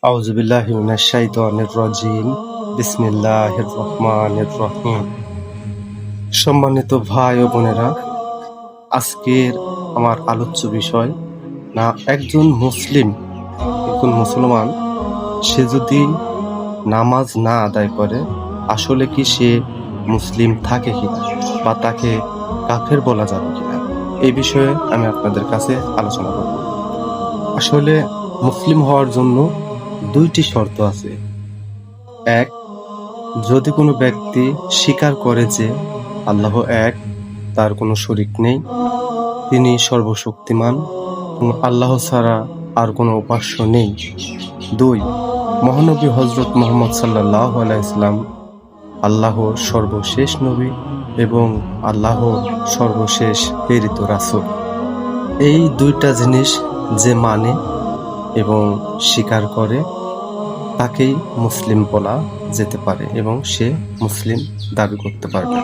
আউযু বিল্লাহি মিনাশ শাইতানির রাজিম। বিসমিল্লাহির রহমানির রহিম। সম্মানিত ভাই ও বোনেরা, আজকের আমার আলোচ্য বিষয় একজন মুসলমান সে যদি নামাজ না আদায় করে আসলে কি সে মুসলিম থাকে কিনা বা তাকে কাফের বলা যাবে কিনা, এই বিষয়ে আমি আপনাদের কাছে আলোচনা করব। আসলে মুসলিম হওয়ার জন্য দুইটি শর্ত আছে। এক, যদি কোনো ব্যক্তি স্বীকার করে যে আল্লাহ এক, তার কোনো শরীক নেই, তিনি সর্বশক্তিমান এবং আল্লাহ ছাড়া আর কোনো উপাস্য নেই। দুই, মহানবী হযরত মুহাম্মদ সাল্লাল্লাহু আলাইহি ওয়াসাল্লাম আল্লাহর সর্বশেষ নবী এবং আল্লাহর সর্বশেষ প্রেরিত রাসূল। এই দুইটা জিনিস যে মানে এবং স্বীকার করে তাকেই মুসলিম বলা যেতে পারে এবং সে মুসলিম দাবি করতে পারবে।